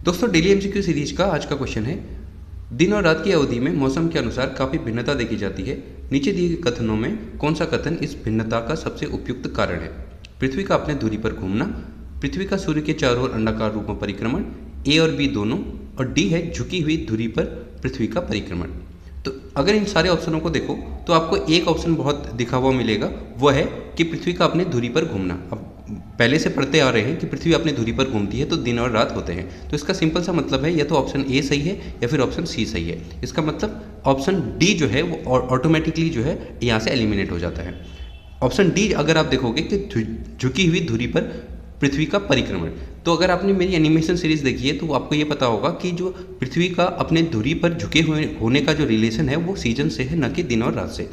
दोस्तों daily MCQ series का आज का क्वेश्चन है, दिन और रात की अवधि में मौसम के अनुसार काफ़ी भिन्नता देखी जाती है। नीचे दिए गए कथनों में कौन सा कथन इस भिन्नता का सबसे उपयुक्त कारण है? पृथ्वी का अपने धुरी पर घूमना, पृथ्वी का सूर्य के चारों ओर अंडाकार रूप में परिक्रमण, ए और बी दोनों, और डी है झुकी हुई धुरी पर पृथ्वी का परिक्रमण। तो अगर इन सारे ऑप्शनों को देखो तो आपको एक ऑप्शन बहुत दिखा हुआ मिलेगा, वो है कि पृथ्वी का अपने धुरी पर घूमना। अब पहले से पढ़ते आ रहे हैं कि पृथ्वी अपनी धुरी पर घूमती है तो दिन और रात होते हैं, तो इसका सिंपल सा मतलब है या तो ऑप्शन ए सही है या फिर ऑप्शन सी सही है। इसका मतलब ऑप्शन डी जो है वो ऑटोमेटिकली जो है यहाँ से एलिमिनेट हो जाता है। ऑप्शन डी अगर आप देखोगे कि झुकी हुई धुरी पर पृथ्वी का परिक्रमण, तो अगर आपने मेरी एनिमेशन सीरीज देखी है तो आपको ये पता होगा कि जो पृथ्वी का अपने धुरी पर झुके हुए होने का जो रिलेशन है वो सीजन से है, न कि दिन और रात से।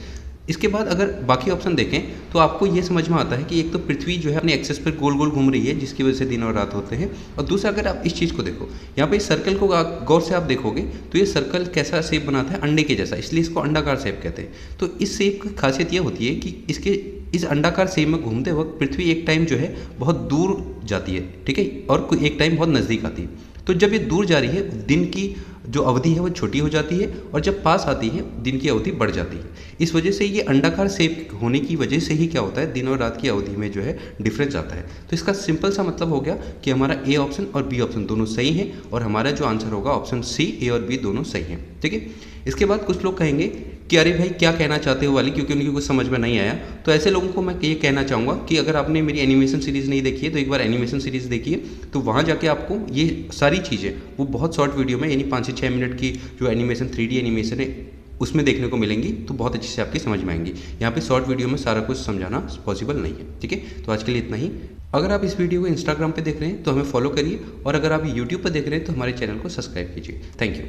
इसके बाद अगर बाकी ऑप्शन देखें तो आपको ये समझ में आता है कि एक तो पृथ्वी जो है अपने एक्सेस पर गोल गोल घूम रही है जिसकी वजह से दिन और रात होते हैं, और दूसरा अगर आप इस चीज़ को देखो, यहाँ पे इस सर्कल को गौर से आप देखोगे तो ये सर्कल कैसा शेप बनाता है, अंडे के जैसा, इसलिए इसको अंडाकार शेप कहते हैं। तो इस शेप की खासियत ये होती है कि इसके इस अंडाकार शेप में घूमते वक्त पृथ्वी एक टाइम जो है बहुत दूर जाती है, ठीक है, और एक टाइम बहुत नज़दीक आती है। तो जब ये दूर जा रही है दिन की जो अवधि है वो छोटी हो जाती है, और जब पास आती है दिन की अवधि बढ़ जाती है। इस वजह से ये अंडाकार शेप होने की वजह से ही क्या होता है, दिन और रात की अवधि में जो है डिफरेंस आता है। तो इसका सिंपल सा मतलब हो गया कि हमारा ए ऑप्शन और बी ऑप्शन दोनों सही हैं, और हमारा जो आंसर होगा ऑप्शन सी, ए और बी दोनों सही हैं, ठीक है। इसके बाद कुछ लोग कहेंगे कि अरे भाई क्या कहना चाहते हो वाली, क्योंकि उनकी कुछ समझ में नहीं आया। तो ऐसे लोगों को मैं ये कहना चाहूँगा कि अगर आपने मेरी एनिमेशन सीरीज़ नहीं देखी है तो एक बार एनिमेशन सीरीज़ देखिए, तो वहाँ जाके आपको ये सारी चीज़ें वो बहुत शॉर्ट वीडियो में, यानी 5 से 6 मिनट की जो एनिमेशन 3D एनिमेशन है उसमें देखने को मिलेंगी, तो बहुत अच्छे से आपकी समझ में आएंगी। यहाँ पे शॉर्ट वीडियो में सारा कुछ समझाना पॉसिबल नहीं है, ठीक है। तो आज के लिए इतना ही। अगर आप इस वीडियो को इंस्टाग्राम पे देख रहे हैं तो हमें फॉलो करिए, और अगर आप यूट्यूब पर देख रहे हैं तो हमारे चैनल को सब्सक्राइब कीजिए। Thank you.